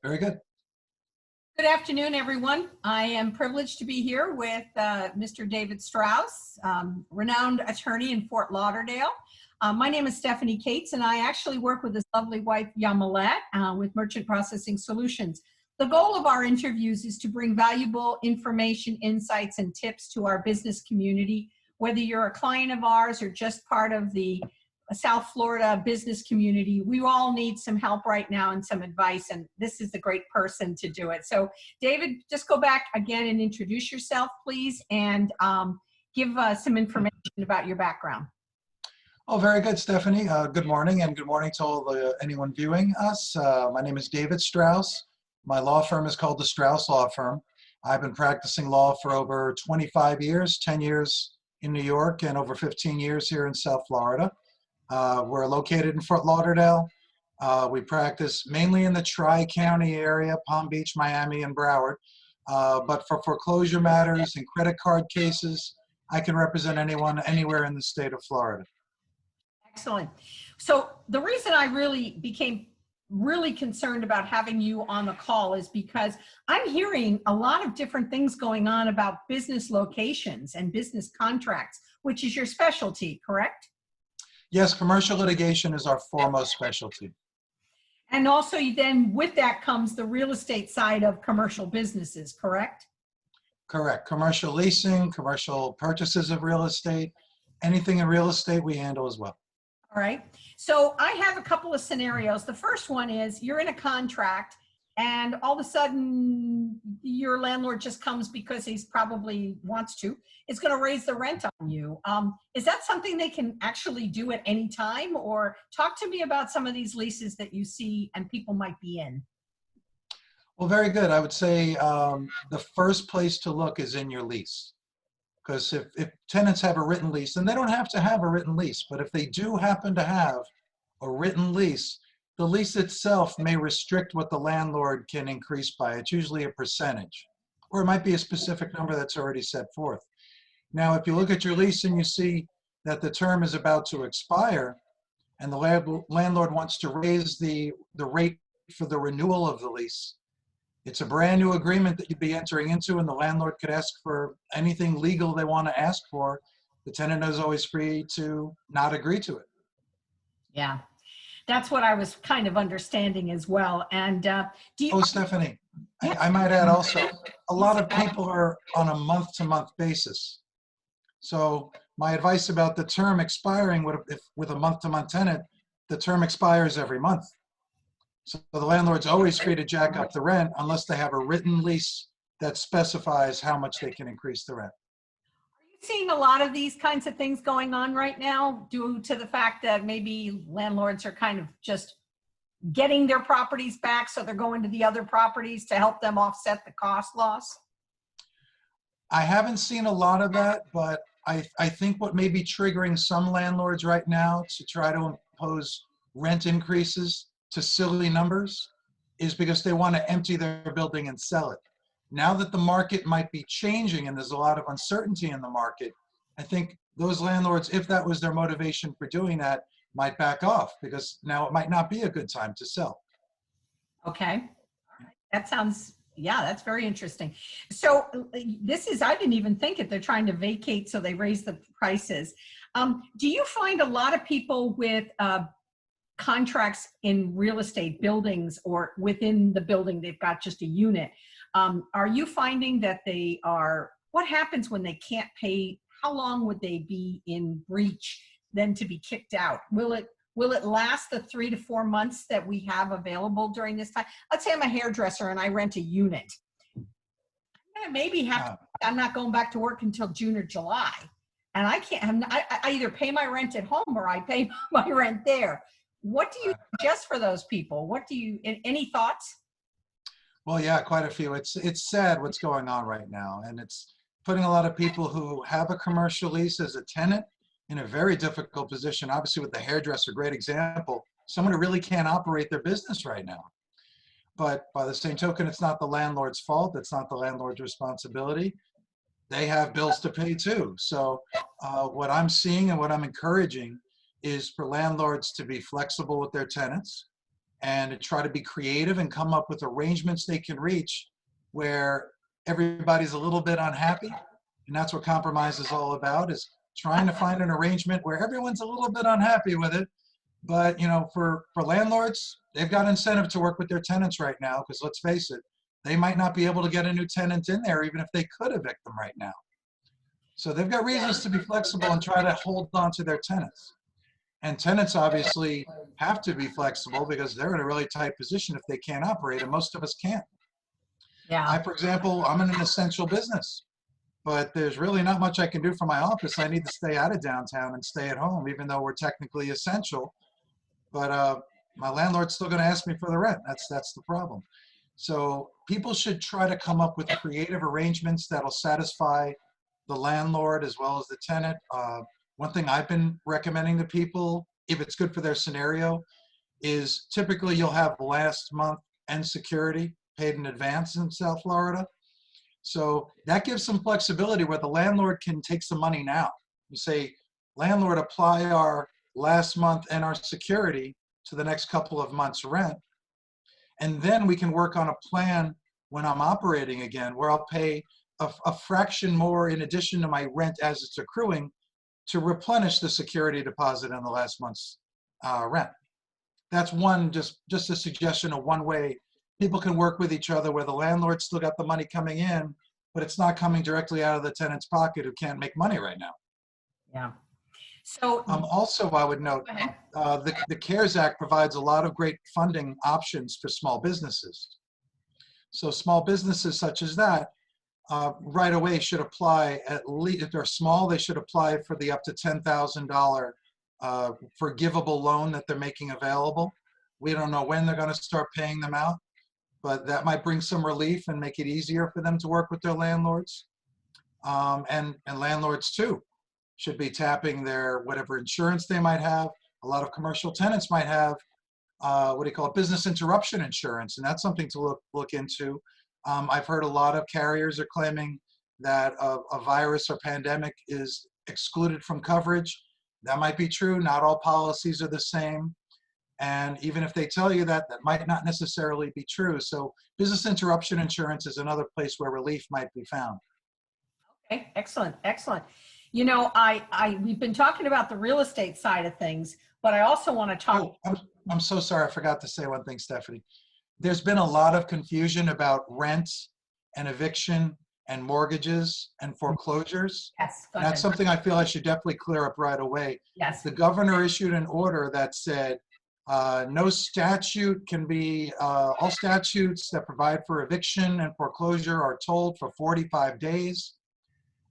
Very good. Good afternoon, everyone. I am privileged to be here with Mr. David Strauss, renowned attorney in Fort Lauderdale. My name is Stephanie Cates, and I actually work with his lovely wife, Yamilet, with Merchant Processing Solutions. The goal of our interviews is to bring valuable information, insights, and tips to our business community, whether you're a client of ours or just part of the South Florida business community. We all need some help right now and some advice, and this is a great person to do it. So David, just go back again and introduce yourself, please, and give some information about your background. Oh, very good, Stephanie. Good morning, and good morning to anyone viewing us. My name is David Strauss. My law firm is called the Strauss Law Firm. I've been practicing law for over 25 years, 10 years in New York, and over 15 years here in South Florida. We're located in Fort Lauderdale. We practice mainly in the Tri-County area, Palm Beach, Miami, and Broward. But for foreclosure matters and credit card cases, I can represent anyone anywhere in the state of Florida. Excellent. So the reason I became really concerned about having you on the call is because I'm hearing a lot of different things going on about business locations and business contracts, which is your specialty, correct? Yes, commercial litigation is our foremost specialty. And also then with that comes the real estate side of commercial businesses, correct? Correct. Commercial leasing, commercial purchases of real estate, anything in real estate we handle as well. All right. So I have a couple of scenarios. The first one is you're in a contract and all of a sudden your landlord just comes because he's probably wants to. It's going to raise the rent on you. Is that something they can actually do at any time? Or talk to me about some of these leases that you see and people might be in. Well, very good. I would say the first place to look is in your lease. Because if tenants have a written lease, and they don't have to have a written lease, but if they do happen to have a written lease, the lease itself may restrict what the landlord can increase by. It's usually a percentage, or it might be a specific number that's already set forth. Now, if you look at your lease and you see that the term is about to expire, and the landlord wants to raise the rate for the renewal of the lease, it's a brand new agreement that you'd be entering into, and the landlord could ask for anything legal they want to ask for. The tenant is always free to not agree to it. Yeah, that's what I was kind of understanding as well. And Stephanie, I might add also, a lot of people are on a month-to-month basis. So my advice about the term expiring, if with a month-to-month tenant, the term expires every month. So the landlord's always free to jack up the rent unless they have a written lease that specifies how much they can increase the rent. Are you seeing a lot of these kinds of things going on right now due to the fact that maybe landlords are kind of just getting their properties back, so they're going to the other properties to help them offset the cost loss? I haven't seen a lot of that, but I think what may be triggering some landlords right now to try to impose rent increases to silly numbers is because they want to empty their building and sell it. Now that the market might be changing and there's a lot of uncertainty in the market, I think those landlords, if that was their motivation for doing that, might back off because now it might not be a good time to sell. Okay. All right. That sounds, yeah, that's very interesting. So I didn't even think it. They're trying to vacate, so they raise the prices. Do you find a lot of people with contracts in real estate buildings or within the building, they've got just a unit? Are you finding that what happens when they can't pay? How long would they be in breach then to be kicked out? Will it last the 3 to 4 months that we have available during this time? Let's say I'm a hairdresser and I rent a unit. I'm gonna maybe I'm not going back to work until June or July. And I either pay my rent at home or I pay my rent there. What do you suggest for those people? Any thoughts? Well, yeah, quite a few. It's sad what's going on right now. And it's putting a lot of people who have a commercial lease as a tenant in a very difficult position. Obviously with the hairdresser, great example, someone who really can't operate their business right now. But by the same token, it's not the landlord's fault. It's not the landlord's responsibility. They have bills to pay too. So what I'm seeing and what I'm encouraging is for landlords to be flexible with their tenants, and to try to be creative and come up with arrangements they can reach where everybody's a little bit unhappy. And that's what compromise is all about, is trying to find an arrangement where everyone's a little bit unhappy with it. But, you know, for landlords, they've got incentive to work with their tenants right now, because let's face it, they might not be able to get a new tenant in there even if they could evict them right now. So they've got reasons to be flexible and try to hold on to their tenants. And tenants obviously have to be flexible because they're in a really tight position if they can't operate, and most of us can't. Yeah. For example, I'm in an essential business, but there's really not much I can do from my office. I need to stay out of downtown and stay at home, even though we're technically essential. But my landlord's still going to ask me for the rent. That's the problem. So people should try to come up with creative arrangements that'll satisfy the landlord as well as the tenant. One thing I've been recommending to people, if it's good for their scenario, is typically you'll have last month and security paid in advance in South Florida. So that gives some flexibility where the landlord can take some money now. You say, landlord, apply our last month and our security to the next couple of months' rent. And then we can work on a plan when I'm operating again, where I'll pay a fraction more in addition to my rent as it's accruing to replenish the security deposit in the last month's rent. That's one, just a suggestion of one way people can work with each other where the landlord still got the money coming in, but it's not coming directly out of the tenant's pocket who can't make money right now. Yeah. So Also, I would note, the CARES Act provides a lot of great funding options for small businesses. So small businesses such as that, right away should apply, at least if they're small, they should apply for the up to $10,000 forgivable loan that they're making available. We don't know when they're going to start paying them out, but that might bring some relief and make it easier for them to work with their landlords. And landlords too should be tapping their whatever insurance they might have. A lot of commercial tenants might have what do you call it, business interruption insurance, and that's something to look into. I've heard a lot of carriers are claiming that a virus or pandemic is excluded from coverage. That might be true. Not all policies are the same. And even if they tell you that, that might not necessarily be true. So business interruption insurance is another place where relief might be found. Okay, excellent, excellent. You know, we've been talking about the real estate side of things, but I also want to talk. Oh, I'm so sorry. I forgot to say one thing, Stephanie. There's been a lot of confusion about rent and eviction and mortgages and foreclosures. Yes, go And that's ahead. something I feel I should definitely clear up right away. Yes. The governor issued an order that said no statute can be, all statutes that provide for eviction and foreclosure are told for 45 days.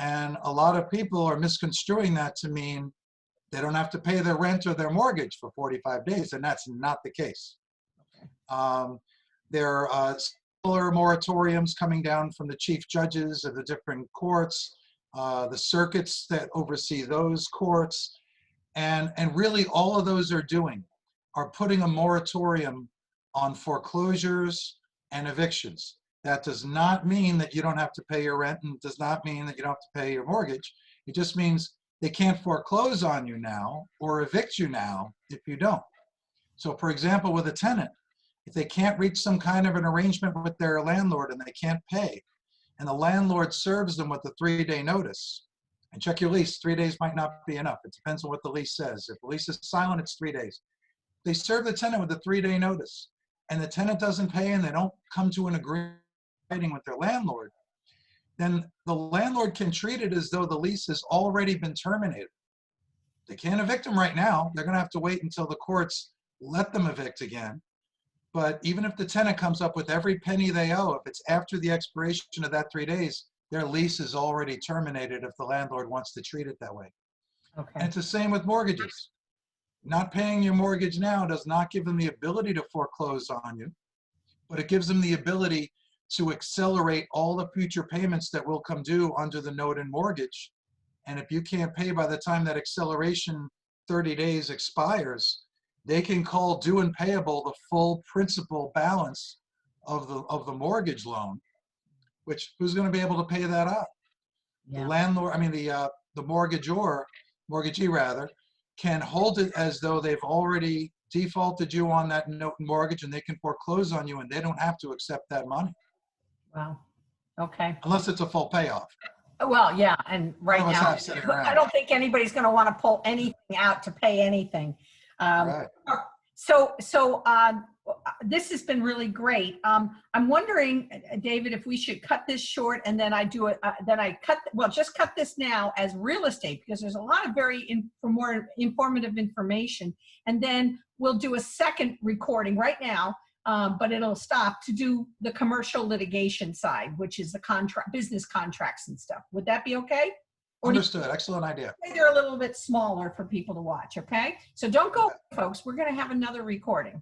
And a lot of people are misconstruing that to mean they don't have to pay their rent or their mortgage for 45 days, and that's not the case. There are similar moratoriums coming down from the chief judges of the different courts, the circuits that oversee those courts, and really all of those are doing are putting a moratorium on foreclosures and evictions. That does not mean that you don't have to pay your rent, and does not mean that you don't have to pay your mortgage. It just means they can't foreclose on you now or evict you now if you don't. So for example, with a tenant, if they can't reach some kind of an arrangement with their landlord and they can't pay, and the landlord serves them with a 3-day notice, and check your lease, 3 days might not be enough. It depends on what the lease says. If the lease is silent, it's 3 days. They serve the tenant with a 3-day notice, and the tenant doesn't pay and they don't come to an agreement with their landlord, then the landlord can treat it as though the lease has already been terminated. They can't evict them right now. They're going to have to wait until the courts let them evict again. But even if the tenant comes up with every penny they owe, if it's after the expiration of that 3 days, their lease is already terminated if the landlord wants to treat it that way. Okay. And it's the same with mortgages. Not paying your mortgage now does not give them the ability to foreclose on you, but it gives them the ability to accelerate all the future payments that will come due under the note and mortgage. And if you can't pay by the time that acceleration 30 days expires, they can call due and payable the full principal balance of the mortgage loan, which who's going to be able to pay that out? Yeah. The landlord, I mean the mortgagee rather, can hold it as though they've already defaulted you on that note and mortgage, and they can foreclose on you, and they don't have to accept that money Wow. Okay. unless it's a full payoff. Well, yeah, and right None of us now, have sitting I around. don't think anybody's going to want to pull anything out to pay anything. Right. So this has been really great. I'm wondering, David, if we should cut this short and then just cut this now as real estate, because there's a lot of for more informative information. And then we'll do a second recording right now, but it'll stop to do the commercial litigation side, which is the business contracts and stuff. Would that be okay? Or Understood. Excellent idea. they're a little bit smaller for people to watch, okay? So don't go, folks. We're going to have another recording.